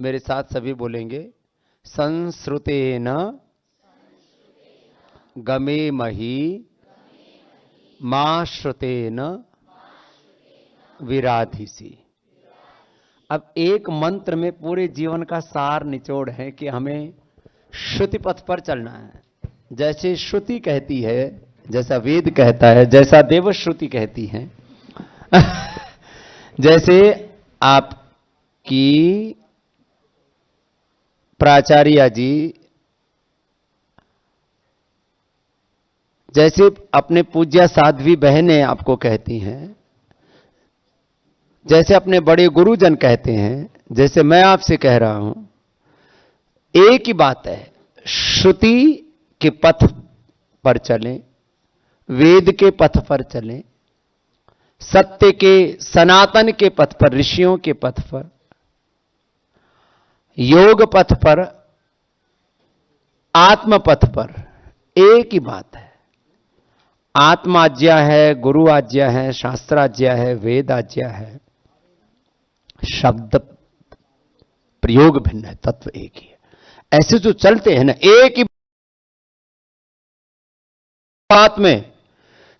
मेरे साथ सभी बोलेंगे, संश्रुतेन गमे मही मा श्रुतेन विराधिसी। अब एक मंत्र में पूरे जीवन का सार निचोड़ है कि हमें श्रुति पथ पर चलना है। जैसे श्रुति कहती है, जैसा वेद कहता है, जैसा देवश्रुति कहती है, जैसे आपकी प्राचार्य जी, जैसे अपने पूज्य साध्वी बहनें आपको कहती हैं, जैसे अपने बड़े गुरुजन कहते हैं, जैसे मैं आपसे कह रहा हूं, एक ही बात है, श्रुति के पथ पर चलें, वेद के पथ पर चलें, सत्य के सनातन के पथ पर, ऋषियों के पथ पर, योग पथ पर, आत्म पथ पर। एक ही बात है, आत्मा आज्ञा है, गुरु आज्ञा है, शास्त्र आज्ञा है, वेद आज्ञा है, शब्द प्रयोग भिन्न है, तत्व एक ही है। ऐसे जो चलते हैं ना, एक ही बात में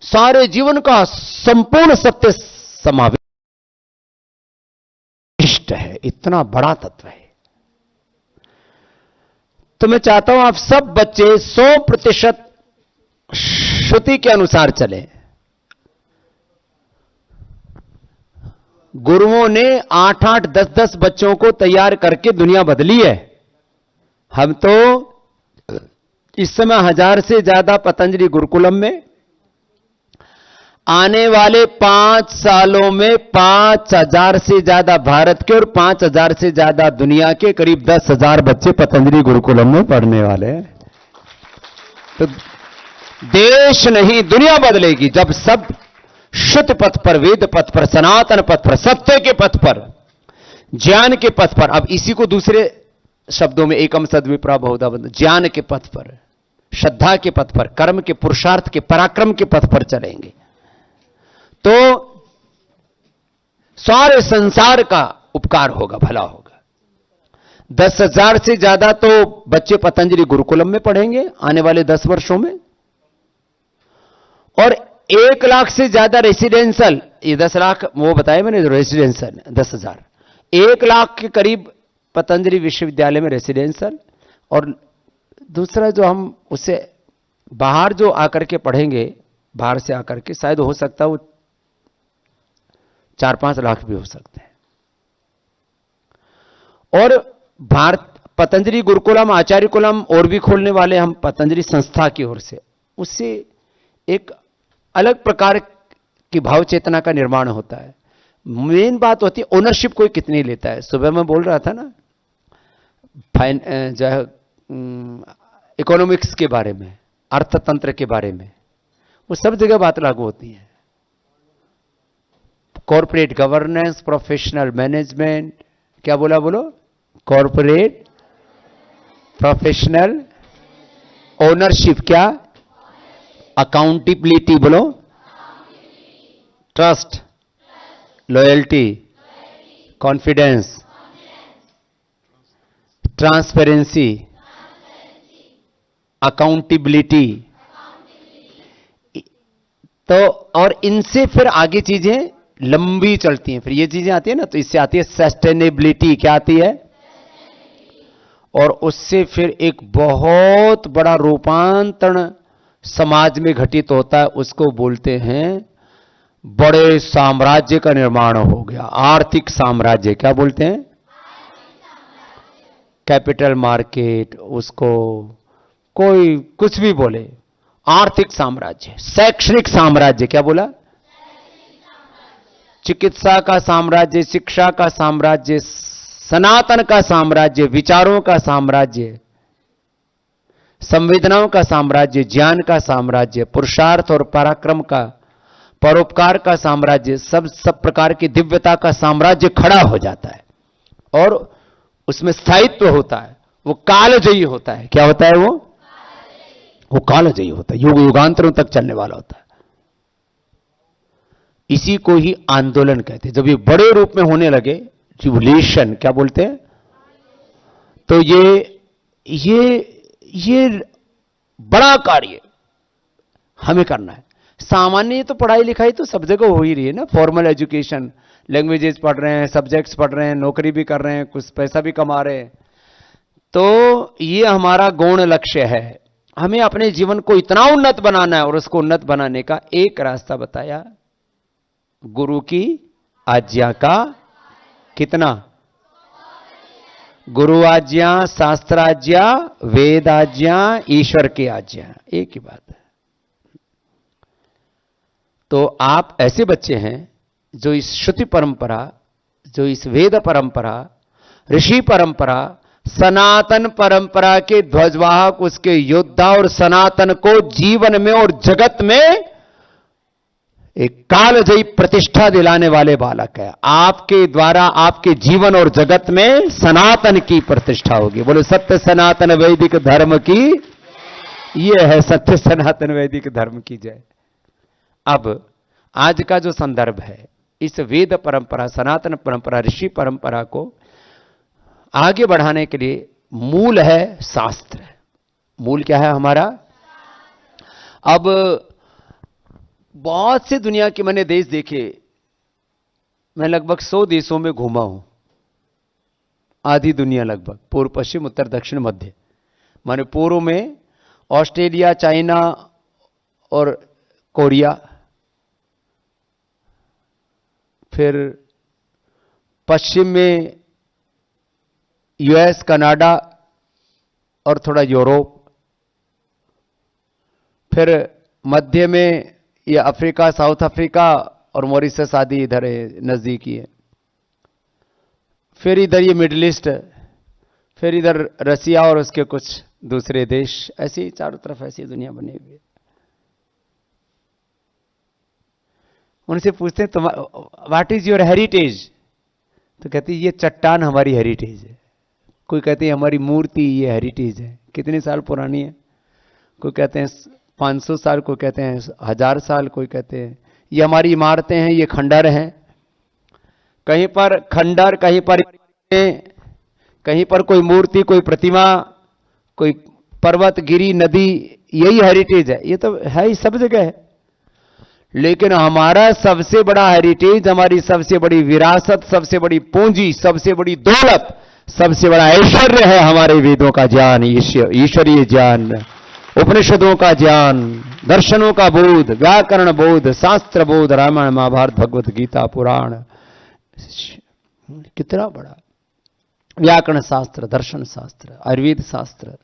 सारे जीवन का संपूर्ण सत्य समाविष्ट है, इतना बड़ा तत्व है। तो मैं चाहता हूं आप सब बच्चे 100% श्रुति के अनुसार चलें। गुरुओं ने 8-8, 10-10 बच्चों को तैयार करके दुनिया बदली है। हम तो इस समय 1000 से ज्यादा पतंजलि गुरुकुलम में, आने वाले 5 सालों में 5000 से ज्यादा भारत के और 5000 से ज्यादा दुनिया के करीब 10,000 बच्चे पतंजलि गुरुकुलम में पढ़ने वाले हैं। तो देश नहीं दुनिया बदलेगी जब सब शुद्ध पथ पर, वेद पथ पर, सनातन पथ पर, सत्य के पथ पर, ज्ञान के पथ पर। अब इसी को दूसरे शब्दों में एकम सद्विप्रा बहुधा बंधु, ज्ञान के पथ पर, श्रद्धा के पथ पर, कर्म के, पुरुषार्थ के, पराक्रम के पथ पर चलेंगे तो सारे संसार का उपकार होगा, भला होगा। 10,000 से ज्यादा तो बच्चे पतंजलि गुरुकुलम में पढ़ेंगे आने वाले 10 वर्षों में, और 1 लाख से ज्यादा रेसिडेंशियल, ये 10 लाख वो बताया मैंने, रेसिडेंशियल 10,000, 1 लाख के करीब पतंजलि विश्वविद्यालय में रेसिडेंशियल, और दूसरा जो हम उससे बाहर जो आकर के पढ़ेंगे, बाहर से आकर के, शायद हो सकता है वो 4-5 लाख भी हो सकते हैं। और भारत पतंजलि गुरुकुलम, आचार्य कुलम और भी खोलने वाले हम पतंजलि संस्था की ओर से, उससे एक अलग प्रकार की भाव चेतना का निर्माण होता है। मेन बात होती है ओनरशिप कोई कितनी लेता है। सुबह मैं बोल रहा था ना जो है इकोनॉमिक्स के बारे में, अर्थतंत्र के बारे में, वो सब जगह बात लागू होती है। कॉर्पोरेट गवर्नेंस, प्रोफेशनल मैनेजमेंट, क्या बोला बोलो, कॉर्पोरेट, प्रोफेशनल, ओनरशिप, क्या, अकाउंटेबिलिटी बोलो, trust, loyalty, confidence, transparency, accountability. तो और इनसे फिर आगे चीजें लंबी चलती हैं, फिर ये चीजें आती है ना, तो इससे आती है सस्टेनेबिलिटी, क्या आती है, और उससे फिर एक बहुत बड़ा रूपांतरण समाज में घटित होता है, उसको बोलते हैं बड़े साम्राज्य का निर्माण हो गया, आर्थिक साम्राज्य। क्या बोलते हैं, कैपिटल मार्केट, उसको कोई कुछ भी बोले, आर्थिक साम्राज्य, शैक्षणिक साम्राज्य, क्या बोला, चिकित्सा का साम्राज्य, शिक्षा का साम्राज्य, सनातन का साम्राज्य, विचारों का साम्राज्य, संवेदनाओं का साम्राज्य, ज्ञान का साम्राज्य, पुरुषार्थ और पराक्रम का, परोपकार का साम्राज्य, सब प्रकार की दिव्यता का साम्राज्य खड़ा हो जाता है, और उसमें स्थायित्व होता है, वो कालजयी होता है। क्या होता है वो कालजयी होता है, युग युगांतरों तक चलने वाला होता है। इसी को ही आंदोलन कहते हैं। जब ये बड़े रूप में होने लगे, रिवोल्यूशन, क्या बोलते हैं, तो ये बड़ा कार्य हमें करना है। सामान्य तो पढ़ाई लिखाई तो सब जगह हो ही रही है ना, फॉर्मल एजुकेशन, लैंग्वेजेस पढ़ रहे हैं, सब्जेक्ट्स पढ़ रहे हैं, नौकरी भी कर रहे हैं, कुछ पैसा भी कमा रहे हैं। तो ये हमारा गौण लक्ष्य है। हमें अपने जीवन को इतना उन्नत बनाना है और उसको उन्नत बनाने का एक रास्ता बताया, गुरु की आज्ञा का कितना, गुरु आज्ञा, शास्त्र आज्ञा, वेद आज्ञा, ईश्वर की आज्ञा, एक ही बात है। तो आप ऐसे बच्चे हैं जो इस श्रुति परंपरा, जो इस वेद परंपरा, ऋषि परंपरा, सनातन परंपरा के ध्वजवाहक, उसके योद्धा और सनातन को जीवन में और जगत में एक कालजयी प्रतिष्ठा दिलाने वाले बालक है। आपके द्वारा आपके जीवन और जगत में सनातन की प्रतिष्ठा होगी। बोलो सत्य सनातन वैदिक धर्म की, यह है सत्य सनातन वैदिक धर्म की जय। अब आज का जो संदर्भ है, इस वेद परंपरा, सनातन परंपरा, ऋषि परंपरा को आगे बढ़ाने के लिए मूल है शास्त्र। मूल क्या है हमारा? अब बहुत से दुनिया के मैंने देश देखे, मैं लगभग 100 देशों में घूमा हूं, आधी दुनिया लगभग, पूर्व पश्चिम उत्तर दक्षिण मध्य। माने पूर्व में ऑस्ट्रेलिया, चाइना और कोरिया, फिर पश्चिम में यूएस, कनाडा और थोड़ा यूरोप, फिर मध्य में ये अफ्रीका, साउथ अफ्रीका और मॉरिशस आदि इधर नजदीकी है, फिर इधर ये मिडिल ईस्ट, फिर इधर रसिया और उसके कुछ दूसरे देश, ऐसी चारों तरफ ऐसी दुनिया बनी हुई है। उनसे पूछते हैं तुम व्हाट इज योर हेरिटेज, तो कहती ये चट्टान हमारी हेरिटेज है। कोई कहते हैं हमारी मूर्ति ये हेरिटेज है, कितने साल पुरानी है, कोई कहते हैं 500 साल, कोई कहते हैं 1000 साल, कोई कहते हैं ये हमारी इमारतें हैं, ये खंडर हैं। कहीं पर खंडर, कहीं पर कोई मूर्ति, कोई प्रतिमा, कोई पर्वत, गिरी, नदी, यही हेरिटेज है। ये तो है ही, सब जगह है। लेकिन हमारा सबसे बड़ा हेरिटेज, हमारी सबसे बड़ी विरासत, सबसे बड़ी पूंजी, सबसे बड़ी दौलत, सबसे बड़ा ऐश्वर्य है हमारे वेदों का ज्ञान, ईश्वरीय ज्ञान, उपनिषदों का ज्ञान, दर्शनों का बोध, व्याकरण बोध, शास्त्र बोध, रामायण महाभारत भगवत गीता पुराण, कितना बड़ा व्याकरण शास्त्र, दर्शन शास्त्र, आयुर्वेद शास्त्र,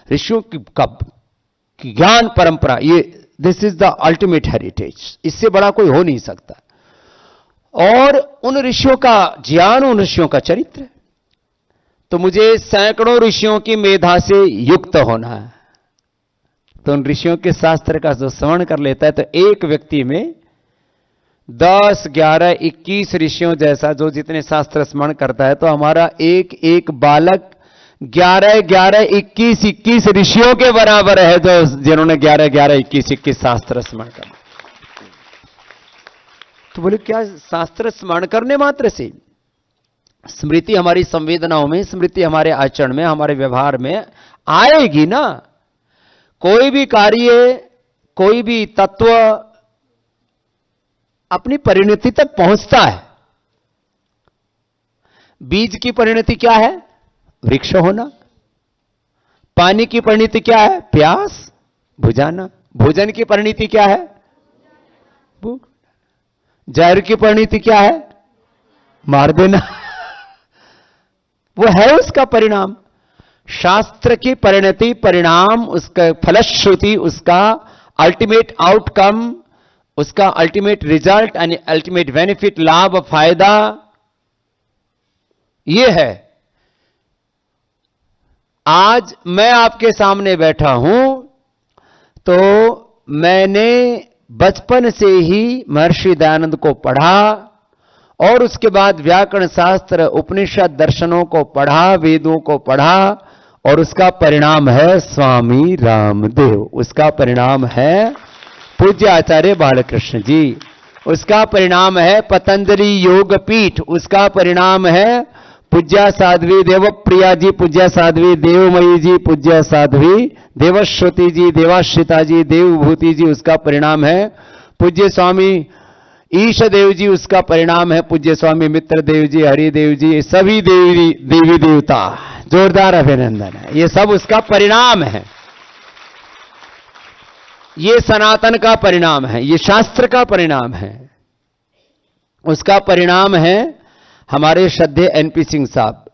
ऋषियों की ज्ञान परंपरा, ये this is the ultimate heritage. इससे बड़ा कोई हो नहीं सकता। और उन ऋषियों का ज्ञान, उन ऋषियों का चरित्र, तो मुझे सैकड़ों ऋषियों की मेधा से युक्त होना है। तो उन ऋषियों के शास्त्र का जो श्रवण कर लेता है, तो एक व्यक्ति में 10, 11, 21 ऋषियों जैसा जो जितने शास्त्र स्मरण करता है, तो हमारा एक एक बालक 11, 11, 21, 21 ऋषियों के बराबर है, जो जिन्होंने 11, 11, 21, 21 शास्त्र स्मरण कर। तो बोले क्या शास्त्र स्मरण करने मात्र से स्मृति हमारी संवेदनाओं में, स्मृति हमारे आचरण में, हमारे व्यवहार में आएगी ना। कोई भी कार्य, कोई भी तत्व अपनी परिणति तक पहुंचता है। बीज की परिणति क्या है? वृक्ष होना। पानी की परिणति क्या है? प्यास बुझाना। भोजन की परिणति क्या है? भूख। जहर की परिणति क्या है? मार देना। वो है उसका परिणाम। शास्त्र की परिणति, परिणाम, उसका फलश्रुति, उसका अल्टीमेट आउटकम, उसका ultimate result and ultimate benefit, लाभ, फायदा, ये है। आज मैं आपके सामने बैठा हूं तो मैंने बचपन से ही महर्षि दयानंद को पढ़ा और उसके बाद व्याकरण शास्त्र, उपनिषद, दर्शनों को पढ़ा, वेदों को पढ़ा, और उसका परिणाम है स्वामी रामदेव, उसका परिणाम है पूज्य आचार्य बालकृष्ण जी, उसका परिणाम है पतंजलि योग पीठ, उसका परिणाम है पूज्या साध्वी देवप्रिया जी, पूज्या साध्वी देवमयी जी, पूज्या साध्वी देवश्रुति जी, देवाश्रिता जी, देवभूति जी, उसका परिणाम है। पूज्य स्वामी ईश देव जी, उसका परिणाम है। पूज्य स्वामी मित्र देव जी, हरिदेव जी, ये सभी देवी देवता, जोरदार अभिनंदन है। ये सब उसका परिणाम है। ये सनातन का परिणाम है, ये शास्त्र का परिणाम है। उसका परिणाम है हमारे श्रद्धेय एनपी सिंह साहब।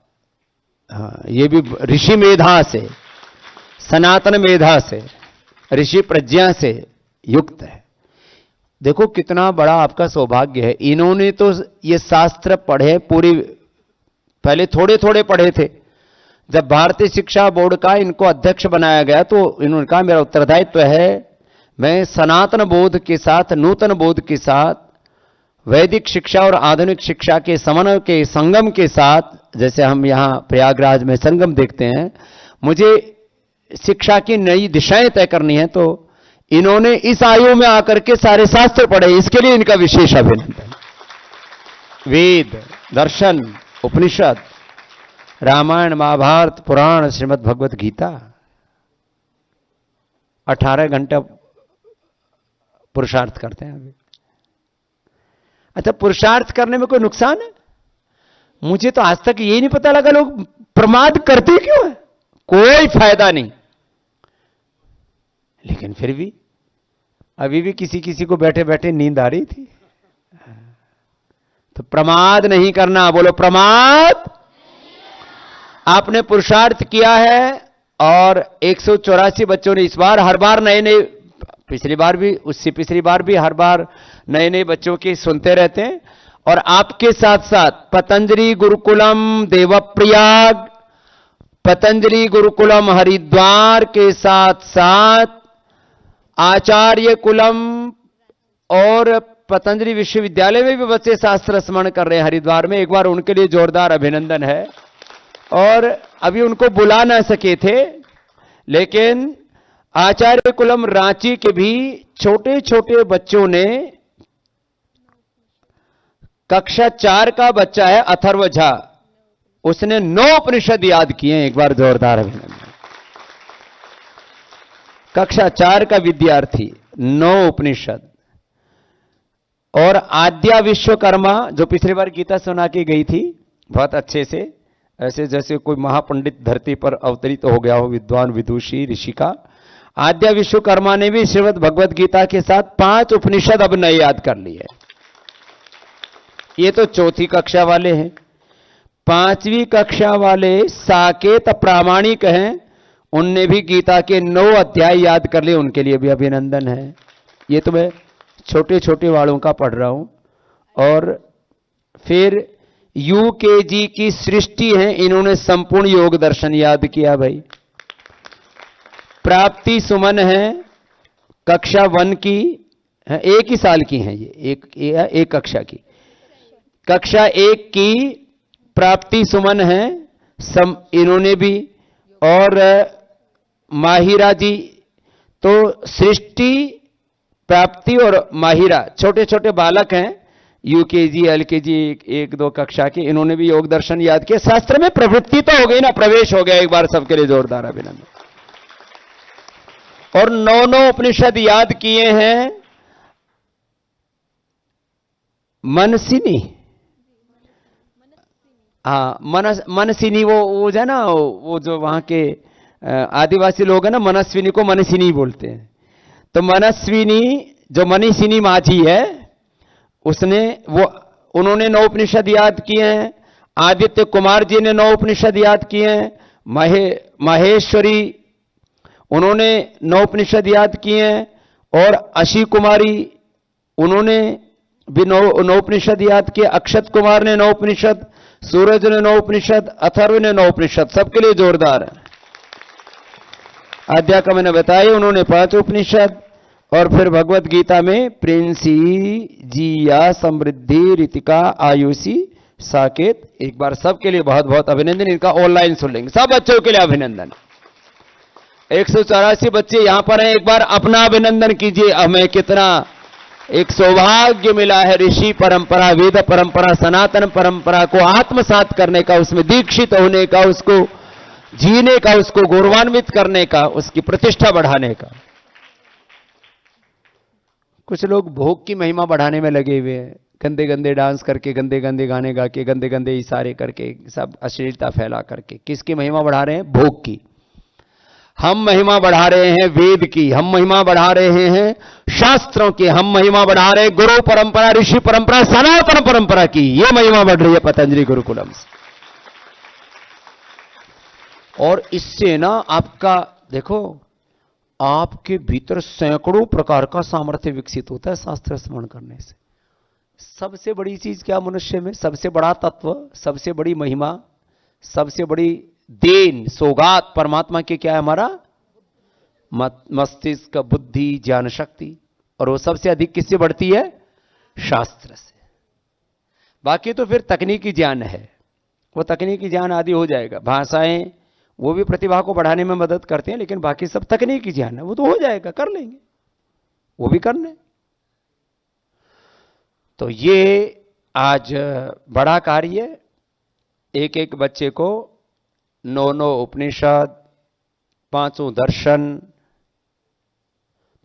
हाँ, ये भी ऋषि मेधा से, सनातन मेधा से, ऋषि प्रज्ञा से युक्त है। देखो कितना बड़ा आपका सौभाग्य है। इन्होंने तो ये शास्त्र पढ़े पूरी, पहले थोड़े थोड़े पढ़े थे। जब भारतीय शिक्षा बोर्ड का इनको अध्यक्ष बनाया गया तो इन्होंने कहा मेरा उत्तरदायित्व है, मैं सनातन बोध के साथ, नूतन बोध के साथ, वैदिक शिक्षा और आधुनिक शिक्षा के समन्वय के संगम के साथ, जैसे हम यहां प्रयागराज में संगम देखते हैं, मुझे शिक्षा की नई दिशाएं तय करनी है। तो इन्होंने इस आयु में आकर के सारे शास्त्र पढ़े, इसके लिए इनका विशेष अभिनंदन। वेद, दर्शन, उपनिषद, रामायण, महाभारत, पुराण, श्रीमद् भगवत गीता, 18 घंटा पुरुषार्थ करते हैं अभी। अच्छा, पुरुषार्थ करने में कोई नुकसान है? मुझे तो आज तक ये नहीं पता लगा लोग प्रमाद करते क्यों है। कोई फायदा नहीं। लेकिन फिर भी अभी भी किसी किसी को बैठे बैठे नींद आ रही थी। तो प्रमाद नहीं करना, बोलो प्रमाद। आपने पुरुषार्थ किया है और 184 बच्चों ने इस बार, हर बार नए नए, पिछली बार भी, उससे पिछली बार भी, हर बार नए नए बच्चों की सुनते रहते हैं। और आपके साथ साथ पतंजलि गुरुकुलम देवप्रयाग, पतंजलि गुरुकुलम हरिद्वार के साथ साथ आचार्य कुलम और पतंजलि विश्वविद्यालय में भी बच्चे शास्त्र स्मरण कर रहे हैं हरिद्वार में। एक बार उनके लिए जोरदार अभिनंदन है। और अभी उनको बुला ना सके थे, लेकिन आचार्य कुलम रांची के भी छोटे छोटे बच्चों ने, कक्षा 4 का बच्चा है अथर्व झा, उसने 9 उपनिषद याद किए हैं। एक बार जोरदार अभिनंदन। कक्षा 4 का विद्यार्थी 9 उपनिषद। और आद्या विश्वकर्मा, जो पिछली बार गीता सुना के गई थी बहुत अच्छे से, ऐसे जैसे कोई महापंडित धरती पर अवतरित हो गया हो, विद्वान विदुषी ऋषि का, आद्या विश्वकर्मा ने भी श्रीमद् भगवत गीता के साथ 5 उपनिषद अब नए याद कर लिए। ये तो चौथी कक्षा वाले हैं। 5वीं कक्षा वाले साकेत प्रामाणिक हैं, उनने भी गीता के 9 अध्याय याद कर लिए, उनके लिए भी अभिनंदन है। ये तो मैं छोटे छोटे वालों का पढ़ रहा हूं। और फिर यूकेजी की सृष्टि है, इन्होंने संपूर्ण योग दर्शन याद किया भाई। प्राप्ति सुमन है, कक्षा 1 की है, एक ही साल की है ये, एक कक्षा की, कक्षा 1 की प्राप्ति सुमन है, इन्होंने भी। और माहिरा जी, तो सृष्टि, प्राप्ति और माहिरा छोटे छोटे बालक हैं, यूकेजी एलकेजी 1-2 कक्षा के, इन्होंने भी योग दर्शन याद किया। शास्त्र में प्रवृत्ति तो हो गई ना, प्रवेश हो गया। एक बार सबके लिए जोरदार अभिनंदन। और 9 उपनिषद याद किए हैं मनसिनी, हाँ मनसिनी, वो जो है ना, वो जो वहां के आदिवासी लोग हैं ना, मनस्विनी को मनसिनी बोलते हैं। तो मनस्विनी जो मनीषिनी माझी है, उन्होंने 9 उपनिषद याद किए हैं। आदित्य कुमार जी ने 9 उपनिषद याद किए हैं। माहेश्वरी, उन्होंने 9 उपनिषद याद किए हैं। और अशी कुमारी, उन्होंने भी 9 उपनिषद याद किए। अक्षत कुमार ने 9 उपनिषद, सूरज ने 9 उपनिषद, अथर्व ने 9 उपनिषद, सबके लिए जोरदार है। आद्या का मैंने बताया, उन्होंने 5 उपनिषद। और फिर भगवत गीता में प्रिंसी, जिया, समृद्धि, रितिका, आयुषी, साकेत, एक बार सबके लिए बहुत बहुत अभिनंदन। इनका ऑनलाइन सुन लेंगे, सब बच्चों के लिए अभिनंदन। 184 बच्चे यहां पर हैं, एक बार अपना अभिनंदन कीजिए। हमें कितना एक सौभाग्य मिला है ऋषि परंपरा, वेद परंपरा, सनातन परंपरा को आत्मसात करने का, उसमें दीक्षित होने का, उसको जीने का, उसको गौरवान्वित करने का, उसकी प्रतिष्ठा बढ़ाने का। कुछ लोग भोग की महिमा बढ़ाने में लगे हुए हैं, गंदे गंदे डांस करके, गंदे गंदे गाने गा के, गंदे गंदे इशारे करके, सब अश्लीलता फैला करके। किसकी महिमा बढ़ा रहे हैं? भोग की। हम महिमा बढ़ा रहे हैं वेद की, हम महिमा बढ़ा रहे हैं शास्त्रों की, हम महिमा बढ़ा रहे हैं गुरु परंपरा, ऋषि परंपरा, सनातन परंपरा की। यह महिमा बढ़ रही है पतंजलि गुरुकुलम से। और इससे ना आपका देखो, आपके भीतर सैकड़ों प्रकार का सामर्थ्य विकसित होता है शास्त्र स्मरण करने से। सबसे बड़ी चीज क्या मनुष्य में? सबसे बड़ा तत्व, सबसे बड़ी महिमा, सबसे बड़ी देन, सौगात परमात्मा की क्या है? हमारा मस्तिष्क, बुद्धि, ज्ञान शक्ति। और वो सबसे अधिक किससे बढ़ती है? शास्त्र से। बाकी तो फिर तकनीकी ज्ञान है, वो तकनीकी ज्ञान आदि हो जाएगा। भाषाएं वो भी प्रतिभा को बढ़ाने में मदद करते हैं, लेकिन बाकी सब तकनीकी ज्ञान है, वो तो हो जाएगा, कर लेंगे, वो भी करने। तो ये आज बड़ा कार्य, एक एक बच्चे को 9 उपनिषद, 5 दर्शन,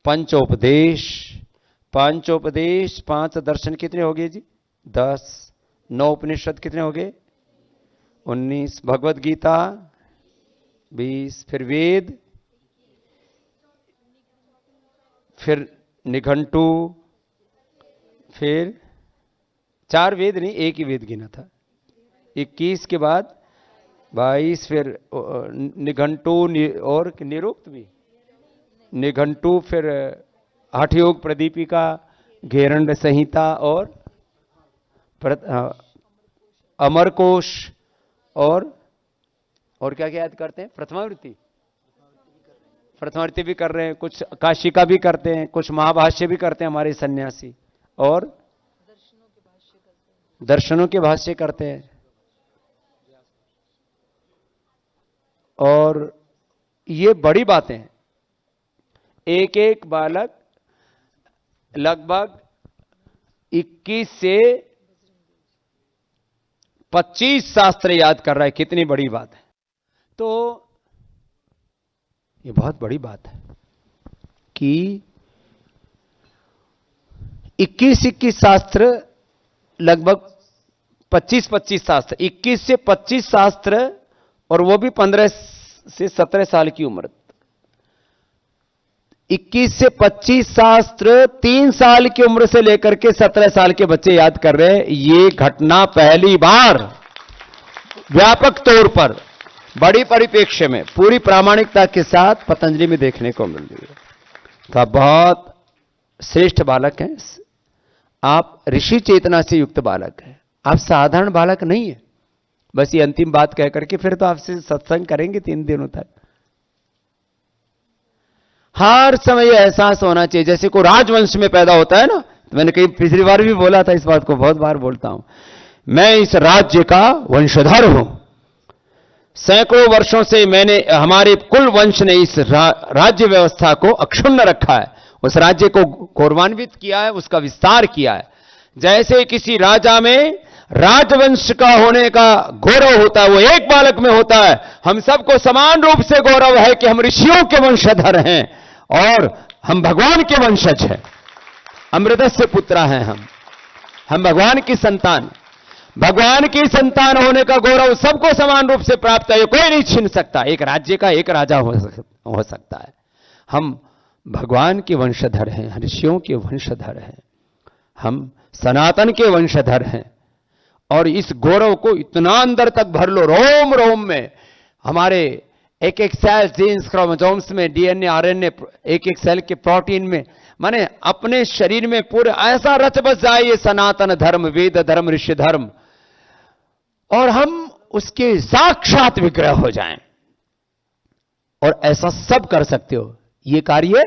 पंचोपदेश, 5 दर्शन कितने हो गए जी? 10। 9 उपनिषद कितने हो गए? 19। भगवत गीता 20। फिर वेद, फिर निघंटू, फिर 4 वेद नहीं, एक ही वेद गिना था। 21 के बाद 22, फिर निघंटू और निरुक्त भी, निघंटू, फिर हठयोग प्रदीपिका, घेरंड संहिता और अमरकोश, और क्या क्या याद करते हैं? प्रथमावृत्ति भी कर रहे हैं, कुछ काशिका भी करते हैं, कुछ महाभाष्य भी करते हैं हमारे सन्यासी, और दर्शनों के भाष्य करते हैं। और ये बड़ी बातें हैं। एक एक बालक लगभग 21 से 25 शास्त्र याद कर रहा है। कितनी बड़ी बात है! तो ये बहुत बड़ी बात है कि 21 शास्त्र, लगभग 25 शास्त्र, 21 से 25 शास्त्र, और वो भी 15 से 17 साल की उम्र। 21 से 25 शास्त्र 3 साल की उम्र से लेकर के 17 साल के बच्चे याद कर रहे हैं। ये घटना पहली बार व्यापक तौर पर, बड़ी परिप्रेक्ष्य में, पूरी प्रामाणिकता के साथ पतंजलि में देखने को मिल रही है। तो आप बहुत श्रेष्ठ बालक हैं, आप ऋषि चेतना से युक्त बालक हैं, आप साधारण बालक नहीं है। बस ये अंतिम बात कह करके फिर तो आपसे सत्संग करेंगे 3 दिनों तक। हर समय एहसास होना चाहिए, जैसे कोई राजवंश में पैदा होता है ना, मैंने कहीं पिछली बार भी बोला था, इस बात को बहुत बार बोलता हूं, मैं इस राज्य का वंशधर हूं। सैकड़ों वर्षों से हमारे कुल वंश ने इस राज्य व्यवस्था को अक्षुण्ण रखा है, उस राज्य को गौरवान्वित किया है, उसका विस्तार किया है। जैसे किसी राजा में राजवंश का होने का गौरव होता है, वो एक बालक में होता है। हम सबको समान रूप से गौरव है कि हम ऋषियों के वंशधर हैं और हम भगवान के वंशज हैं, अमृतस्य पुत्रा हैं हम भगवान की संतान। भगवान की संतान होने का गौरव सबको समान रूप से प्राप्त है, कोई नहीं छीन सकता। एक राज्य का एक राजा हो सकता है। हम भगवान के वंशधर हैं, ऋषियों के वंशधर हैं, हम सनातन के वंशधर हैं। और इस गौरव को इतना अंदर तक भर लो, रोम रोम में, हमारे एक एक सेल, जीन्स, क्रोमोसोम्स में, डीएनए, आरएनए, एक एक सेल के प्रोटीन में, माने अपने शरीर में पूरे ऐसा रच बस जाए ये सनातन धर्म, वेद धर्म, ऋषि धर्म, और हम उसके साक्षात विग्रह हो जाएं। और ऐसा सब कर सकते हो। ये कार्य,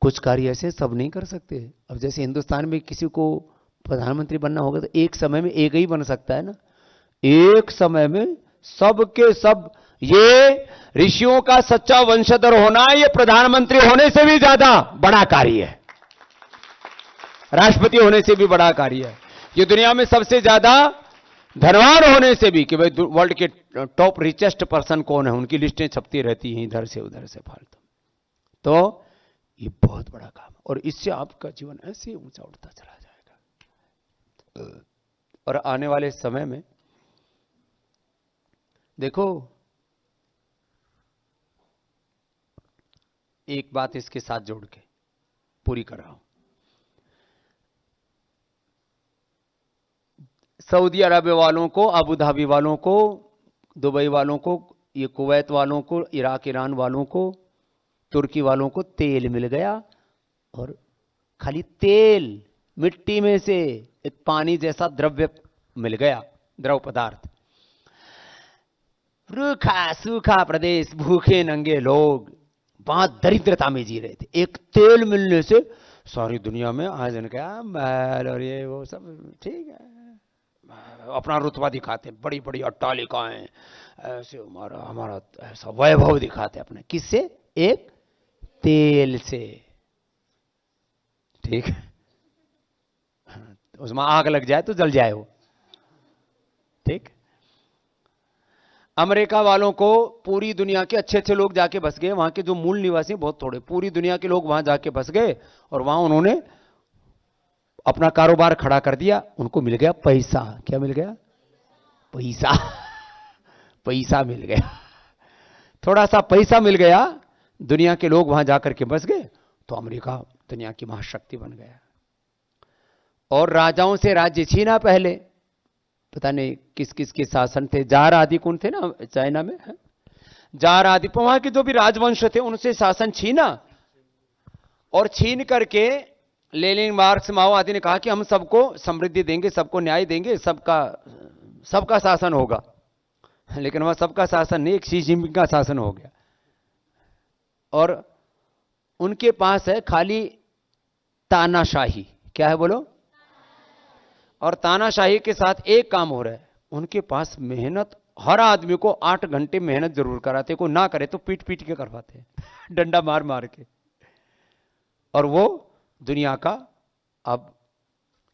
कुछ कार्य ऐसे सब नहीं कर सकते। अब जैसे हिंदुस्तान में किसी को प्रधानमंत्री बनना होगा तो एक समय में एक ही बन सकता है ना, एक समय में सबके सब। ये ऋषियों का सच्चा वंशधर होना, ये प्रधानमंत्री होने से भी ज्यादा बड़ा कार्य है। राष्ट्रपति होने से भी बड़ा कार्य है। ये दुनिया में सबसे ज्यादा धनवान होने से भी, कि भाई वर्ल्ड के टॉप रिचेस्ट पर्सन कौन है, उनकी लिस्टें छपती रहती हैं इधर से उधर से फालतू। तो ये बहुत बड़ा काम है और इससे आपका जीवन ऐसे ऊंचा उठता चला जाएगा। और आने वाले समय में देखो, एक बात इसके साथ जोड़ के पूरी कर रहा हूं। सऊदी अरब वालों को, अबू धाबी वालों को, दुबई वालों को, ये कुवैत वालों को, इराक ईरान वालों को, तुर्की वालों को तेल मिल गया। और खाली तेल, मिट्टी में से एक पानी जैसा द्रव्य मिल गया, द्रव पदार्थ। रूखा सूखा प्रदेश, भूखे नंगे लोग बहुत दरिद्रता में जी रहे थे। एक तेल मिलने से सारी दुनिया में आज इनका महल और ये वो सब ठीक है, अपना रुतबा दिखाते, बड़ी बड़ी अट्टालिकाएं, ऐसे हमारा ऐसा वैभव दिखाते अपने। किससे? एक तेल से। ठीक, उसमें आग लग जाए तो जल जाए वो। ठीक, अमेरिका वालों को पूरी दुनिया के अच्छे अच्छे लोग जाके बस गए, वहां के जो मूल निवासी बहुत थोड़े, पूरी दुनिया के लोग वहां जाके बस गए और वहां उन्होंने अपना कारोबार खड़ा कर दिया। उनको मिल गया पैसा। क्या मिल गया? पैसा। पैसा मिल गया, थोड़ा सा पैसा मिल गया, दुनिया के लोग वहां जाकर के बस गए, तो अमेरिका दुनिया की महाशक्ति बन गया। और राजाओं से राज्य छीना पहले, पता नहीं किस किस के शासन थे, जार आदि कौन थे ना चाइना में, है? जार आदि, वहां के जो भी राजवंश थे उनसे शासन छीना, और छीन करके लेनिन, मार्क्स, माओ आदि ने कहा कि हम सबको समृद्धि देंगे, सबको न्याय देंगे, सबका शासन होगा। लेकिन वह सबका शासन नहीं, एक शी जिनपिंग का शासन हो गया। और उनके पास है खाली तानाशाही। क्या है बोलो? और तानाशाही के साथ एक काम हो रहा है, उनके पास मेहनत, हर आदमी को 8 घंटे मेहनत जरूर कराते, को ना करे तो पीट पीट के करवाते डंडा मार मार के। और वो दुनिया का, अब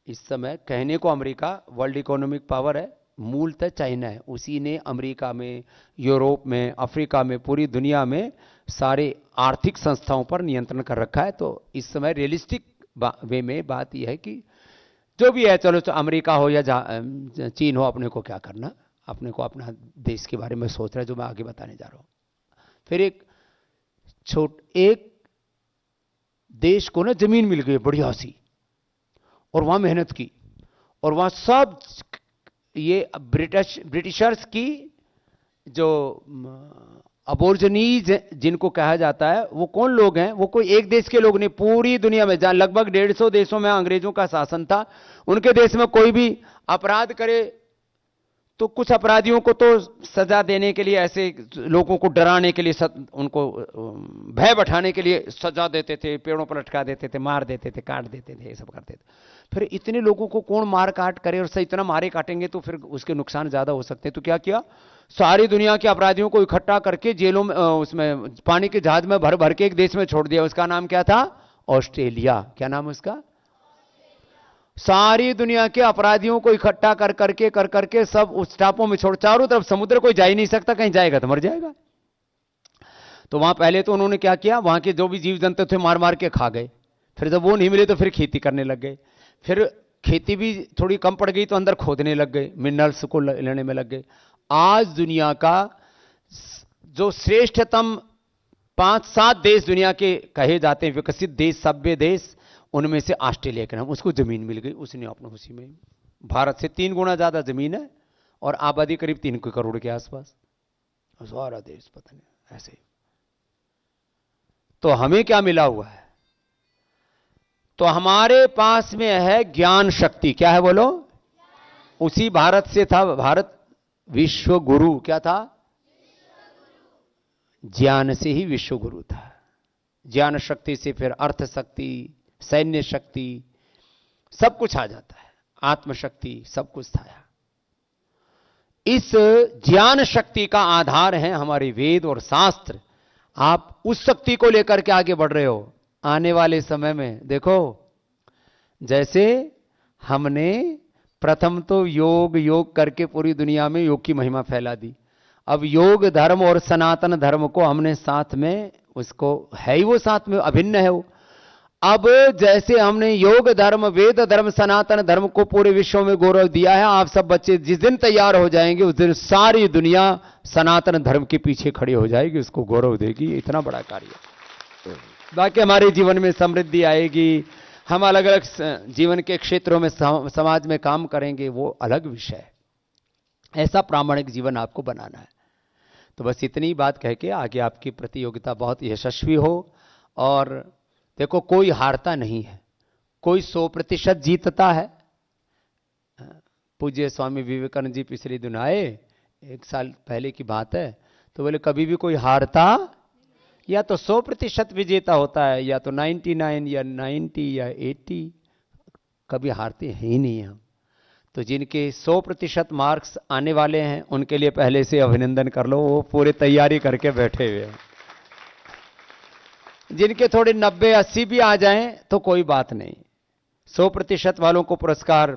इस समय कहने को अमेरिका वर्ल्ड इकोनॉमिक पावर है, मूलतः चाइना है। उसी ने अमेरिका में, यूरोप में, अफ्रीका में, पूरी दुनिया में सारे आर्थिक संस्थाओं पर नियंत्रण कर रखा है। तो इस समय रियलिस्टिक वे में बात यह है कि जो भी है, चलो अमेरिका हो या चीन हो, अपने को क्या करना, अपने को अपना देश के बारे में सोच रहा है, जो मैं आगे बताने जा रहा हूं। फिर एक देश को ना जमीन मिल गई बढ़िया सी, और वहां मेहनत की, और वहां सब ये ब्रिटिशर्स की जो अबोर्जनीज जिनको कहा जाता है, वो कौन लोग हैं? वो कोई एक देश के लोग नहीं, पूरी दुनिया में जहां लगभग 150 देशों में अंग्रेजों का शासन था, उनके देश में कोई भी अपराध करे तो कुछ अपराधियों को तो सजा देने के लिए, ऐसे लोगों को डराने के लिए, उनको भय बैठाने के लिए सजा देते थे, पेड़ों पर लटका देते थे, मार देते थे, काट देते थे, ये सब करते थे। फिर इतने लोगों को कौन मार काट करे, और से इतना मारे काटेंगे तो फिर उसके नुकसान ज्यादा हो सकते हैं। तो क्या किया, सारी दुनिया के अपराधियों को इकट्ठा करके जेलों में, उसमें पानी के जहाज में भर भर के एक देश में छोड़ दिया। उसका नाम क्या था? ऑस्ट्रेलिया। क्या नाम उसका? सारी दुनिया के अपराधियों को इकट्ठा कर करके सब उस टापों में छोड़, चारों तरफ समुद्र, कोई जा ही नहीं सकता, कहीं जाएगा तो मर जाएगा। तो वहां पहले तो उन्होंने क्या किया, वहां के जो भी जीव जंतु थे मार मार के खा गए। फिर जब वो नहीं मिले तो फिर खेती करने लग गए। फिर खेती भी थोड़ी कम पड़ गई तो अंदर खोदने लग गए, मिनरल्स को लेने में लग गए। आज दुनिया का जो श्रेष्ठतम 5-7 देश दुनिया के कहे जाते हैं विकसित देश, सभ्य देश, उनमें से ऑस्ट्रेलिया के नाम, उसको जमीन मिल गई, उसने अपने उसी में, भारत से 3 गुना ज्यादा जमीन है और आबादी करीब 3 करोड़ के आसपास, सारा देश पता नहीं ऐसे। तो हमें क्या मिला हुआ है? तो हमारे पास में है ज्ञान शक्ति। क्या है बोलो? उसी भारत से था, भारत विश्व गुरु। क्या था? ज्ञान से ही विश्व गुरु था। ज्ञान शक्ति से फिर अर्थ शक्ति, सैन्य शक्ति, सब कुछ आ जाता है, आत्मशक्ति, सब कुछ था। इस ज्ञान शक्ति का आधार है हमारे वेद और शास्त्र। आप उस शक्ति को लेकर के आगे बढ़ रहे हो। आने वाले समय में देखो, जैसे हमने प्रथम तो योग योग करके पूरी दुनिया में योग की महिमा फैला दी। अब योग धर्म और सनातन धर्म को हमने साथ में, उसको है ही वो साथ में, अभिन्न है वो। अब जैसे हमने योग धर्म, वेद धर्म, सनातन धर्म को पूरे विश्व में गौरव दिया है, आप सब बच्चे जिस दिन तैयार हो जाएंगे उस दिन सारी दुनिया सनातन धर्म के पीछे खड़ी हो जाएगी, उसको गौरव देगी। इतना बड़ा कार्य। बाकी हमारे जीवन में समृद्धि आएगी, हम अलग अलग जीवन के क्षेत्रों में समाज में काम करेंगे, वो अलग विषय है। ऐसा प्रामाणिक जीवन आपको बनाना है। तो बस इतनी बात कह के आगे आपकी प्रतियोगिता बहुत यशस्वी हो। और देखो, कोई हारता नहीं है, कोई 100% जीतता है। पूज्य स्वामी विवेकानंद जी पिछले दिन आए, 1 साल पहले की बात है, तो बोले कभी भी कोई हारता, या तो 100% विजेता होता है, या तो 99 या 90 या 80, कभी हारते हैं ही नहीं हम। तो जिनके 100% मार्क्स आने वाले हैं उनके लिए पहले से अभिनंदन कर लो, वो पूरी तैयारी करके बैठे हुए हैं। जिनके थोड़े 90-80 भी आ जाएं तो कोई बात नहीं। 100% वालों को पुरस्कार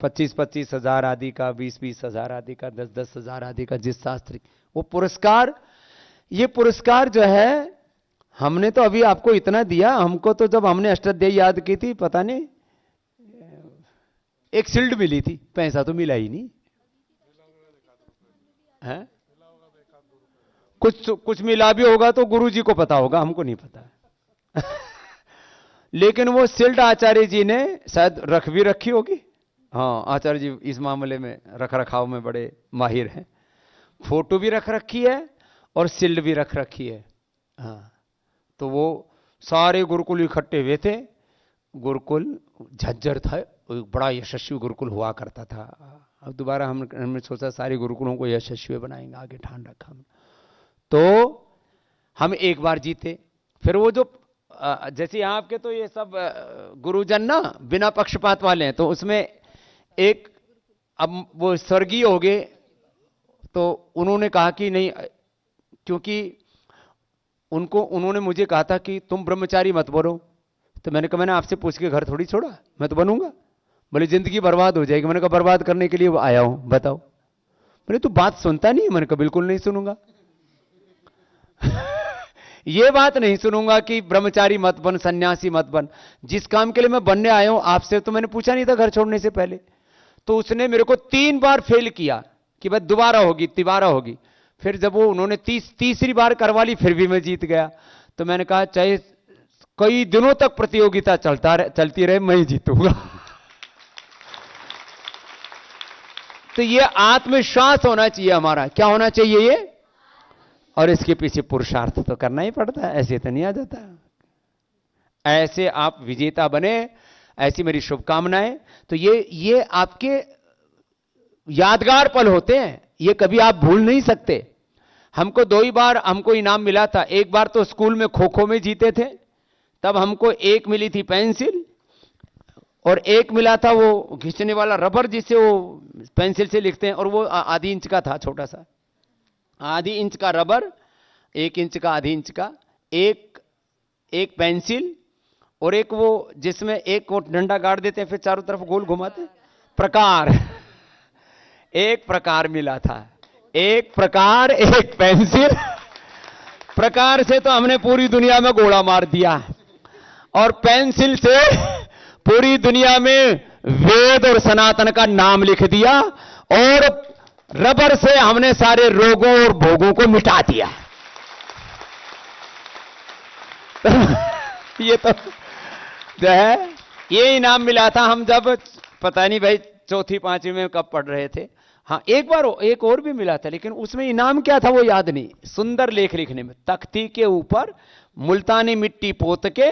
25-25 हजार आदि का, 20-20 हजार आदि का, 10-10 हजार आदि का, जिस शास्त्र वो पुरस्कार। ये पुरस्कार जो है हमने तो अभी आपको इतना दिया, हमको तो जब हमने अष्टाध्यायी याद की थी, पता नहीं एक शील्ड मिली थी, पैसा तो मिला ही नहीं है। कुछ मिला भी होगा तो गुरुजी को पता होगा, हमको नहीं पता। लेकिन वो शील्ड आचार्य जी ने शायद रख भी रखी होगी। हाँ, आचार्य जी इस मामले में रख रखाव में बड़े माहिर हैं। फोटो भी रख रखी है और शील्ड भी रख रखी है। हाँ, तो वो सारे गुरुकुल इकट्ठे हुए थे। गुरुकुल झज्जर था, बड़ा यशस्वी गुरुकुल हुआ करता था। अब दोबारा हमने सोचा सारे गुरुकुलों को यशस्वी बनाएंगे, आगे ठान रखा हम। तो हम एक बार जीते। फिर वो जो जैसे यहाँ आपके तो ये सब गुरुजन ना बिना पक्षपात वाले हैं, तो उसमें एक, अब वो स्वर्गीय हो गए, तो उन्होंने कहा कि नहीं, क्योंकि उन्होंने मुझे कहा था कि तुम ब्रह्मचारी मत बनो। तो मैंने कहा मैंने आपसे पूछ के घर थोड़ी छोड़ा, मैं तो बनूंगा। बोले जिंदगी बर्बाद हो जाएगी। मैंने कहा बर्बाद करने के लिए आया हूं, बताओ। बोले तू बात सुनता नहीं। मैंने कहा बिल्कुल नहीं सुनूंगा। ये बात नहीं सुनूंगा कि ब्रह्मचारी मत बन, सन्यासी मत बन। जिस काम के लिए मैं बनने आया हूं, आपसे तो मैंने पूछा नहीं था घर छोड़ने से पहले। तो उसने मेरे को 3 बार फेल किया कि बस दोबारा होगी, तिबारा होगी। फिर जब वो उन्होंने तीसरी बार करवा ली, फिर भी मैं जीत गया। तो मैंने कहा चाहे कई दिनों तक प्रतियोगिता चलती रहे, मैं ही जीतूंगा। तो ये आत्मविश्वास होना चाहिए हमारा। क्या होना चाहिए ये? और इसके पीछे पुरुषार्थ तो करना ही पड़ता है, ऐसे तो नहीं आ जाता। ऐसे आप विजेता बने, ऐसी मेरी शुभकामनाएं। तो ये आपके यादगार पल होते हैं, ये कभी आप भूल नहीं सकते। हमको 2 ही बार हमको इनाम मिला था। एक बार तो स्कूल में खो खो में जीते थे, तब हमको एक मिली थी पेंसिल, और एक मिला था वो खींचने वाला रबर जिससे वो पेंसिल से लिखते हैं, और वो आधी इंच का था, छोटा सा आधी इंच का रबर, 1 इंच का, आधी इंच का, एक पेंसिल, और एक वो जिसमें एक को डंडा गाड़ देते हैं फिर चारों तरफ गोल घुमाते, प्रकार। एक प्रकार मिला था, एक प्रकार, एक पेंसिल। प्रकार से तो हमने पूरी दुनिया में गोला मार दिया, और पेंसिल से पूरी दुनिया में वेद और सनातन का नाम लिख दिया, और रबर से हमने सारे रोगों और भोगों को मिटा दिया। ये तो जो है, ये इनाम मिला था हम जब, पता नहीं भाई 4th-5वीं में कब पढ़ रहे थे। हाँ, एक और भी मिला था, लेकिन उसमें इनाम क्या था वो याद नहीं। सुंदर लेख लिखने में, तख्ती के ऊपर मुल्तानी मिट्टी पोत के,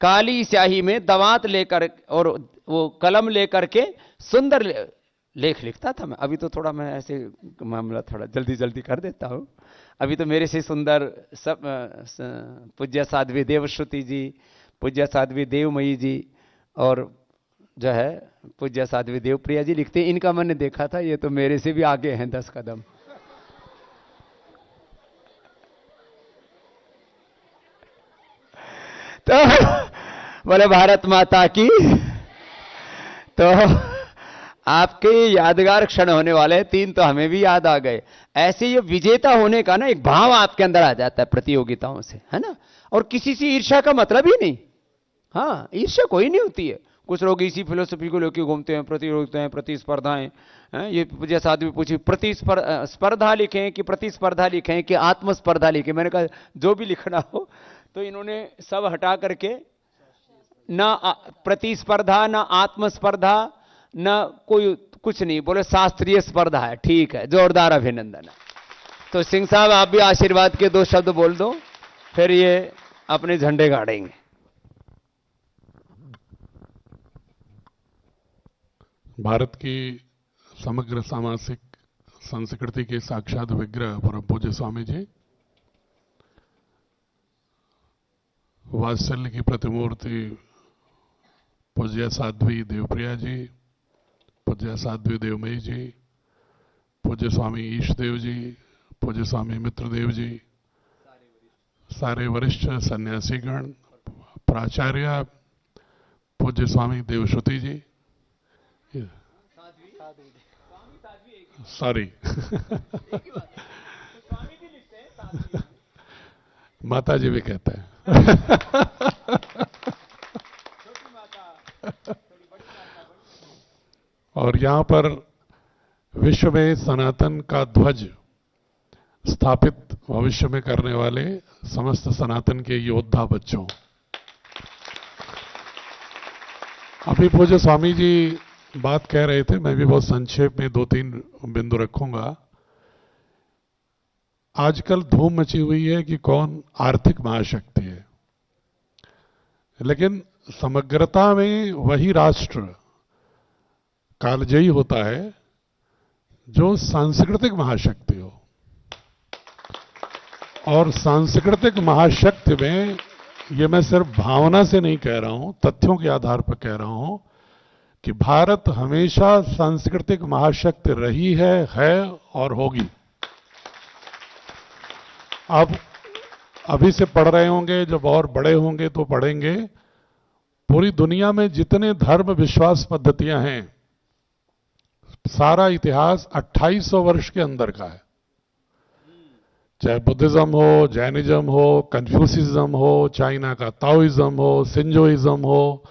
काली स्याही में दवात लेकर और वो कलम लेकर के सुंदर लेख लिखता था मैं। अभी तो थोड़ा मैं ऐसे मामला थोड़ा जल्दी जल्दी कर देता हूं। अभी तो मेरे से सुंदर सब पूज्य साध्वी देवश्रुति जी, पूज्य साध्वी देवमयी जी, और जो है पूज्य साध्वी देवप्रिया जी लिखते हैं। इनका मैंने देखा था, ये तो मेरे से भी आगे हैं 10 कदम। तो बोले भारत माता की तो आपके यादगार क्षण होने वाले हैं, 3 तो हमें भी याद आ गए। ऐसे ये विजेता होने का ना एक भाव आपके अंदर आ जाता है प्रतियोगिताओं से, है ना। और किसी से ईर्ष्या का मतलब ही नहीं। हाँ, ईर्ष्या कोई नहीं होती है। कुछ लोग इसी फिलोसफी को लेकर घूमते हैं, प्रतियोगिताएं, प्रतिस्पर्धाएं। ये जैसा आदमी पूछे स्पर्धा लिखें कि प्रतिस्पर्धा लिखें कि आत्मस्पर्धा लिखें, मैंने कहा जो भी लिखना हो। तो इन्होंने सब हटा करके ना प्रतिस्पर्धा, ना आत्मस्पर्धा, ना कोई कुछ नहीं, बोले शास्त्रीय स्पर्धा है। ठीक है, जोरदार अभिनंदन है। तो सिंह साहब आप भी आशीर्वाद के 2 शब्द बोल दो, फिर ये अपने झंडे गाड़ेंगे। भारत की समग्र सामाजिक संस्कृति के साक्षात विग्रह परम पूज्य स्वामी जी, वात्सल्य की प्रतिमूर्ति पूज्य साध्वी देवप्रिया जी, पूज्य साध्वी देवमयी जी, पूज्य स्वामी ईशदेव जी, पूज्य स्वामी मित्रदेव जी, सारे वरिष्ठ सन्यासीगण, प्राचार्य पूज्य स्वामी देवश्रुति जी, सॉरी माता जी भी कहते हैं। और यहां पर विश्व में सनातन का ध्वज स्थापित भविष्य में करने वाले समस्त सनातन के योद्धा बच्चों, अभी पूज्य स्वामी जी बात कह रहे थे, मैं भी बहुत संक्षेप में 2-3 बिंदु रखूंगा। आजकल धूम मची हुई है कि कौन आर्थिक महाशक्ति है, लेकिन समग्रता में वही राष्ट्र कालजयी होता है जो सांस्कृतिक महाशक्ति हो। और सांस्कृतिक महाशक्ति में, ये मैं सिर्फ भावना से नहीं कह रहा हूं, तथ्यों के आधार पर कह रहा हूं कि भारत हमेशा सांस्कृतिक महाशक्ति रही है और होगी। अब अभी से पढ़ रहे होंगे, जब और बड़े होंगे तो पढ़ेंगे, पूरी दुनिया में जितने धर्म विश्वास पद्धतियां हैं, सारा इतिहास 2800 वर्ष के अंदर का है। चाहे बुद्धिज्म हो, जैनिज्म हो, कन्फ्यूसिज्म हो, चाइना का ताओइज्म हो, सिंजोइज्म हो,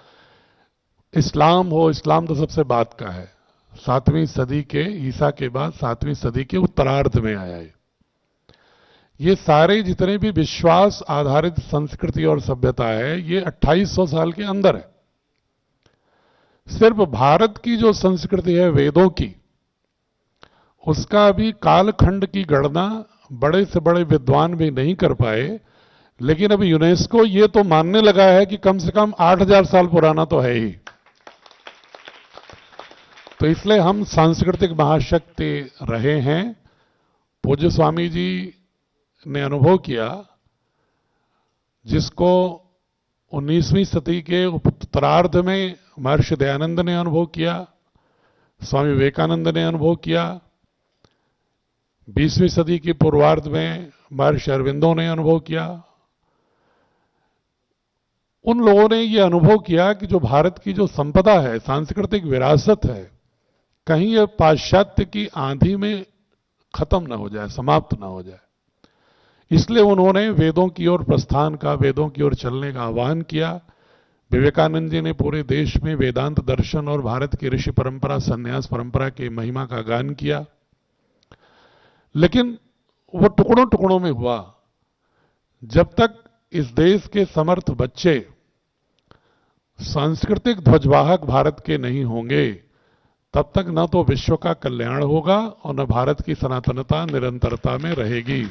इस्लाम हो। इस्लाम तो सबसे बाद का है, 7वीं सदी के, ईसा के बाद 7वीं सदी के उत्तरार्ध में आया है। ये सारे जितने भी विश्वास आधारित संस्कृति और सभ्यता है, ये 2800 साल के अंदर है। सिर्फ भारत की जो संस्कृति है वेदों की, उसका अभी कालखंड की गणना बड़े से बड़े विद्वान भी नहीं कर पाए, लेकिन अभी यूनेस्को ये तो मानने लगा है कि कम से कम 8000 साल पुराना तो है ही। तो इसलिए हम सांस्कृतिक महाशक्ति रहे हैं। पूज्य स्वामी जी ने अनुभव किया, जिसको 19वीं सदी के उत्तरार्ध में महर्षि दयानंद ने अनुभव किया, स्वामी विवेकानंद ने अनुभव किया, 20वीं सदी की पूर्वार्ध में महर्षि अरविंदो ने अनुभव किया। उन लोगों ने यह अनुभव किया कि जो भारत की जो संपदा है, सांस्कृतिक विरासत है, कहीं यह पाश्चात्य की आंधी में खत्म ना हो जाए, समाप्त ना हो जाए। इसलिए उन्होंने वेदों की ओर प्रस्थान का, वेदों की ओर चलने का आह्वान किया। विवेकानंद जी ने पूरे देश में वेदांत दर्शन और भारत की ऋषि परंपरा, संन्यास परंपरा की महिमा का गान किया। लेकिन वो टुकड़ों टुकड़ों में हुआ। जब तक इस देश के समर्थ बच्चे सांस्कृतिक ध्वजवाहक भारत के नहीं होंगे, तब तक न तो विश्व का कल्याण होगा और न भारत की सनातनता निरंतरता में रहेगी।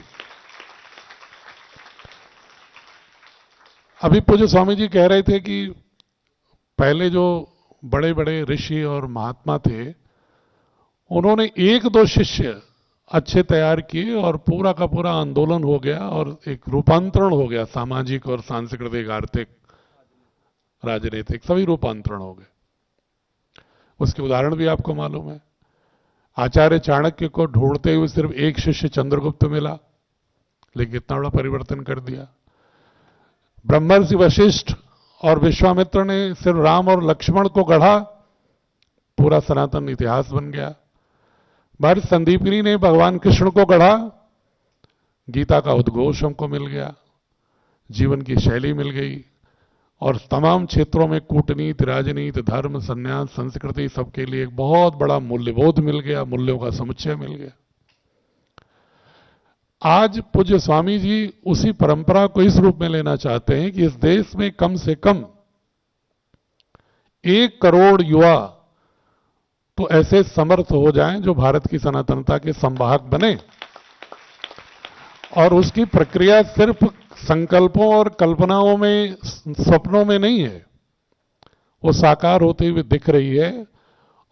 अभी पूज्य स्वामी जी कह रहे थे कि पहले जो बड़े बड़े ऋषि और महात्मा थे, उन्होंने 1-2 शिष्य अच्छे तैयार किए और पूरा का पूरा आंदोलन हो गया और एक रूपांतरण हो गया, सामाजिक और सांस्कृतिक, आर्थिक, राजनीतिक, सभी रूपांतरण हो गए। उसके उदाहरण भी आपको मालूम है। आचार्य चाणक्य को ढूंढते हुए सिर्फ एक शिष्य चंद्रगुप्त मिला, लेकिन इतना बड़ा परिवर्तन कर दिया। ब्रह्मर्षि वशिष्ठ और विश्वामित्र ने सिर्फ राम और लक्ष्मण को गढ़ा, पूरा सनातन इतिहास बन गया। भारत संदीपनी ने भगवान कृष्ण को गढ़ा, गीता का उद्घोष हमको मिल गया, जीवन की शैली मिल गई, और तमाम क्षेत्रों में कूटनीति, राजनीति, धर्म, संन्यास, संस्कृति, सबके लिए एक बहुत बड़ा मूल्यबोध मिल गया, मूल्यों का समुच्चय मिल गया। आज पूज्य स्वामी जी उसी परंपरा को इस रूप में लेना चाहते हैं कि इस देश में कम से कम 1 करोड़ युवा तो ऐसे समर्थ हो जाएं जो भारत की सनातनता के संवाहक बने, और उसकी प्रक्रिया सिर्फ संकल्पों और कल्पनाओं में, स्वप्नों में नहीं है, वो साकार होते हुए दिख रही है।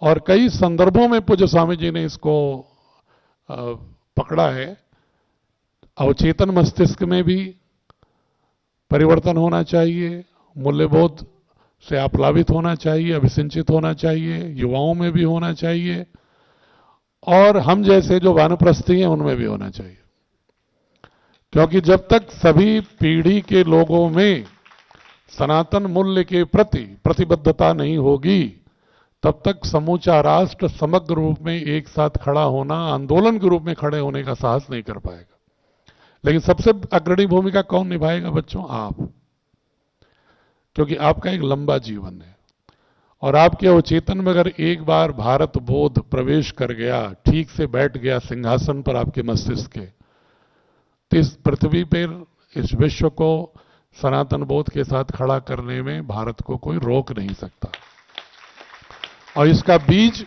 और कई संदर्भों में पूज्य स्वामी जी ने इसको पकड़ा है। अवचेतन मस्तिष्क में भी परिवर्तन होना चाहिए, मूल्यबोध से आप्लावित होना चाहिए, अभिसिंचित होना चाहिए, युवाओं में भी होना चाहिए, और हम जैसे जो वानप्रस्थी हैं उनमें भी होना चाहिए। क्योंकि जब तक सभी पीढ़ी के लोगों में सनातन मूल्य के प्रति प्रतिबद्धता नहीं होगी, तब तक समूचा राष्ट्र समग्र रूप में एक साथ खड़ा होना, आंदोलन के रूप में खड़े होने का साहस नहीं कर पाएगा। लेकिन सबसे अग्रणी भूमिका कौन निभाएगा बच्चों? आप, क्योंकि आपका एक लंबा जीवन है, और आपके अवचेतन में अगर एक बार भारत बोध प्रवेश कर गया, ठीक से बैठ गया सिंहासन पर आपके मस्तिष्क के, तो इस पृथ्वी पर, इस विश्व को सनातन बोध के साथ खड़ा करने में भारत को कोई रोक नहीं सकता। और इसका बीज,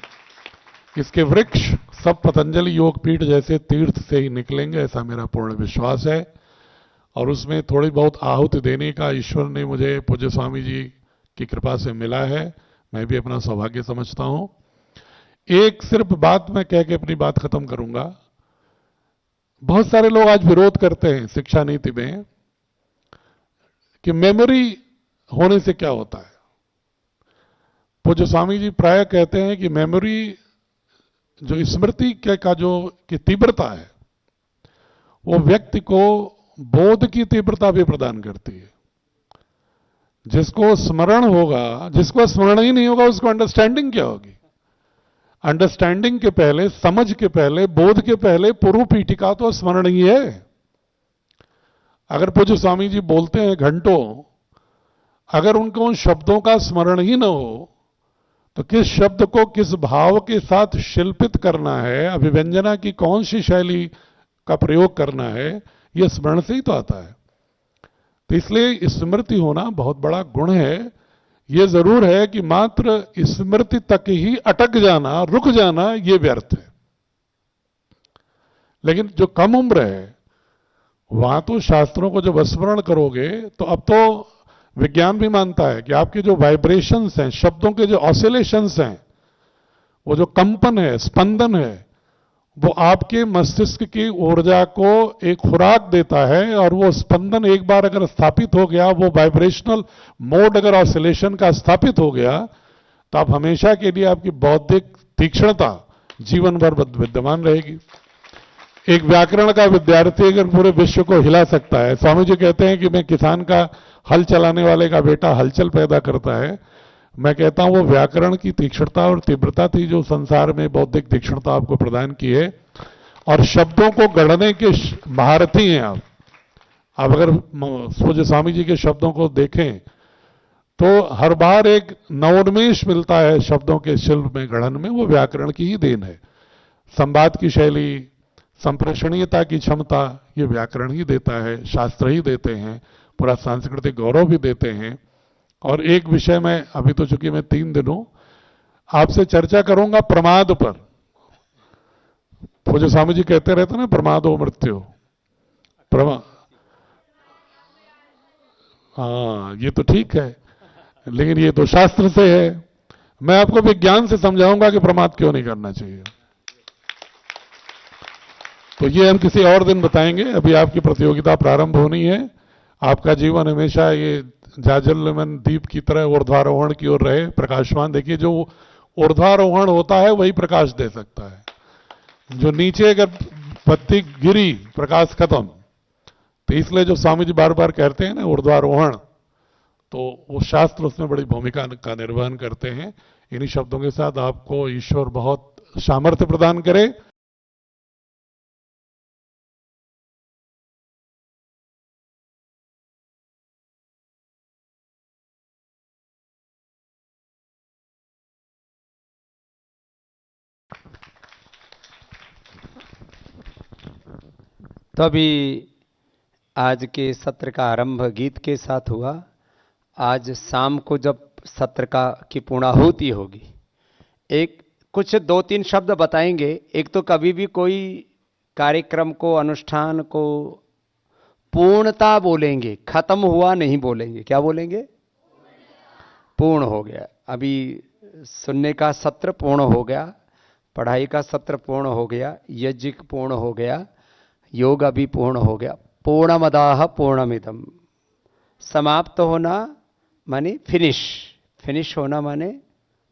इसके वृक्ष सब पतंजलि योगपीठ जैसे तीर्थ से ही निकलेंगे, ऐसा मेरा पूर्ण विश्वास है। और उसमें थोड़ी बहुत आहुति देने का ईश्वर ने मुझे पूज्य स्वामी जी की कृपा से मिला है, मैं भी अपना सौभाग्य समझता हूं। एक सिर्फ बात मैं कह के अपनी बात खत्म करूंगा। बहुत सारे लोग आज विरोध करते हैं शिक्षा नीति में कि मेमोरी होने से क्या होता है। पूज्य स्वामी जी प्राय कहते हैं कि मेमोरी, जो स्मृति का जो की तीव्रता है, वो व्यक्ति को बोध की तीव्रता भी प्रदान करती है। जिसको स्मरण होगा, जिसको स्मरण ही नहीं होगा, उसको अंडरस्टैंडिंग क्या होगी? अंडरस्टैंडिंग के पहले, समझ के पहले, बोध के पहले पूर्व पीठिका तो स्मरण ही है। अगर पूज्य स्वामी जी बोलते हैं घंटों, अगर उनको उन शब्दों का स्मरण ही न हो, तो किस शब्द को किस भाव के साथ शिल्पित करना है, अभिव्यंजना की कौन सी शैली का प्रयोग करना है, यह स्मरण से ही तो आता है। तो इसलिए स्मृति होना बहुत बड़ा गुण है। यह जरूर है कि मात्र स्मृति तक ही अटक जाना, रुक जाना, यह व्यर्थ है। लेकिन जो कम उम्र है, वहां तो शास्त्रों को जब स्मरण करोगे, तो अब तो विज्ञान भी मानता है कि आपके जो वाइब्रेशंस हैं, शब्दों के जो ऑसिलेशंस हैं, वो जो कंपन है, स्पंदन है, वो आपके मस्तिष्क की ऊर्जा को एक खुराक देता है। और वो स्पंदन एक बार अगर स्थापित हो गया, वो वाइब्रेशनल मोड अगर ऑसिलेशन का स्थापित हो गया, तो आप हमेशा के लिए, आपकी बौद्धिक तीक्ष्णता जीवन भर विद्यमान रहेगी। एक व्याकरण का विद्यार्थी अगर पूरे विश्व को हिला सकता है, स्वामी जी कहते हैं कि मैं किसान का हल चलाने वाले का बेटा हलचल पैदा करता है, मैं कहता हूं वो व्याकरण की तीक्ष्णता और तीव्रता थी जो संसार में बौद्धिक तीक्ष्णता आपको प्रदान की है। और शब्दों को गढ़ने के महारथी हैं आप। अगर पूज्य स्वामी जी के शब्दों को देखें तो हर बार एक नवोन्मेष मिलता है शब्दों के शिल्प में, गढ़न में, वो व्याकरण की ही देन है। संवाद की शैली, संप्रेषणीयता की क्षमता, ये व्याकरण ही देता है, शास्त्र ही देते हैं, पूरा सांस्कृतिक गौरव भी देते हैं। और एक विषय में, अभी तो चूंकि मैं 3 दिन हूं, आपसे चर्चा करूंगा प्रमाद पर। पूज्य स्वामी जी कहते रहते ना, प्रमादो मृत्यु। हाँ, ये तो ठीक है, लेकिन ये तो शास्त्र से है। मैं आपको विज्ञान से समझाऊंगा कि प्रमाद क्यों नहीं करना चाहिए। तो ये हम किसी और दिन बताएंगे। अभी आपकी प्रतियोगिता प्रारंभ होनी है। आपका जीवन हमेशा ये जाजल्यमान दीप की तरह ऊर्ध्वारोहण की ओर रहे, प्रकाशमान। देखिए, जो ऊर्ध्वारोहण होता है वही प्रकाश दे सकता है। जो नीचे अगर बत्ती गिरी, प्रकाश खत्म। तो इसलिए जो स्वामी जी बार बार कहते हैं ना ऊर्ध्वारोहण, तो वो शास्त्र उसमें बड़ी भूमिका का निर्वहन करते हैं। इन्हीं शब्दों के साथ आपको ईश्वर बहुत सामर्थ्य प्रदान करे। तो अभी आज के सत्र का आरंभ गीत के साथ हुआ। आज शाम को जब सत्र की पूर्णाहुति होगी, एक कुछ 2-3 शब्द बताएंगे। एक तो कभी भी कोई कार्यक्रम को, अनुष्ठान को पूर्णता बोलेंगे, खत्म हुआ नहीं बोलेंगे। क्या बोलेंगे? पूर्ण हो गया। अभी सुनने का सत्र पूर्ण हो गया, पढ़ाई का सत्र पूर्ण हो गया, यज्ञ पूर्ण हो गया, योग अभी पूर्ण हो गया। पूर्णमदाः पूर्णमिदम्, समाप्त होना माने फिनिश, फिनिश होना माने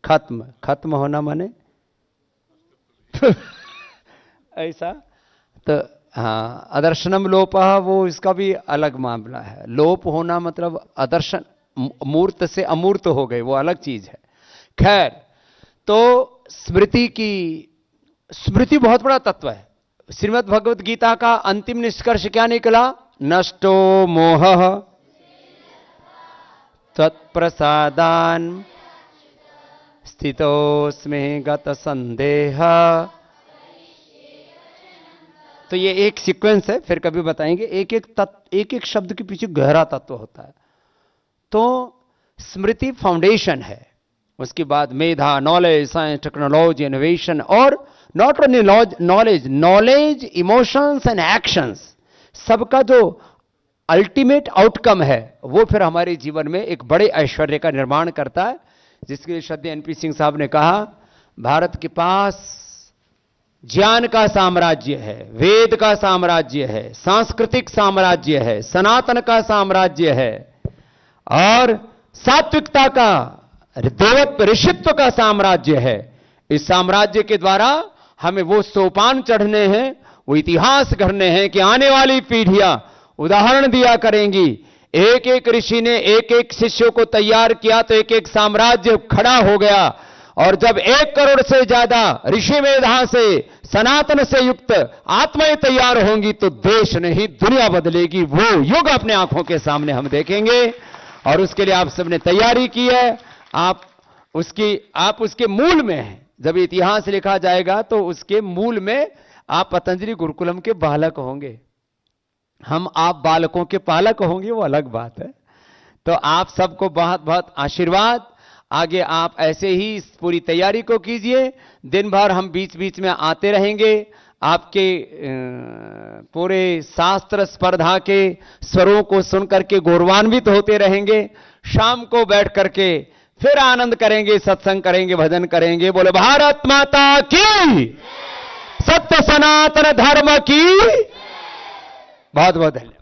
खत्म, खत्म होना माने ऐसा। तो हाँ, अदर्शनम लोपः, वो इसका भी अलग मामला है। लोप होना मतलब अदर्शन, मूर्त से अमूर्त हो गए, वो अलग चीज है। खैर, तो स्मृति बहुत बड़ा तत्व है। श्रीमद् भगवत गीता का अंतिम निष्कर्ष क्या निकला? नष्टो मोहः त्वत्प्रसादान् स्थितोऽस्मि गत संदेह। तो ये एक सीक्वेंस है, फिर कभी बताएंगे। एक एक शब्द के पीछे गहरा तत्व होता है। तो स्मृति फाउंडेशन है, उसके बाद मेधा, नॉलेज, साइंस, टेक्नोलॉजी, इनोवेशन, और not only knowledge, emotions and actions, सबका जो अल्टीमेट आउटकम है वो फिर हमारे जीवन में एक बड़े ऐश्वर्य का निर्माण करता है। जिसके लिए श्रद्धेय एनपी सिंह साहब ने कहा, भारत के पास ज्ञान का साम्राज्य है, वेद का साम्राज्य है, सांस्कृतिक साम्राज्य है, सनातन का साम्राज्य है, और सात्विकता का, देवत्व, ऋषित्व का साम्राज्य है। इस साम्राज्य के द्वारा हमें वो सोपान चढ़ने हैं, वो इतिहास गढ़ने हैं कि आने वाली पीढ़ियां उदाहरण दिया करेंगी। एक एक ऋषि ने एक एक शिष्यों को तैयार किया तो एक एक साम्राज्य खड़ा हो गया। और जब 1 करोड़ से ज्यादा ऋषि मेधा से, सनातन से युक्त आत्माएं तैयार होंगी तो देश नहीं दुनिया बदलेगी। वो युग अपने आंखों के सामने हम देखेंगे, और उसके लिए आप सबने तैयारी की है। आप उसके मूल में हैं। जब इतिहास लिखा जाएगा तो उसके मूल में आप पतंजलि गुरुकुलम के बालक होंगे, आप बालकों के पालक होंगे, वो अलग बात है। तो आप सबको बहुत बहुत आशीर्वाद। आगे आप ऐसे ही इस पूरी तैयारी को कीजिए। दिन भर हम बीच बीच में आते रहेंगे, आपके पूरे शास्त्र स्पर्धा के स्वरों को सुनकर के गौरवान्वित होते रहेंगे। शाम को बैठ करके फिर आनंद करेंगे, सत्संग करेंगे, भजन करेंगे। बोले भारत माता की, सत्य सनातन धर्म की। बहुत बहुत धन्यवाद।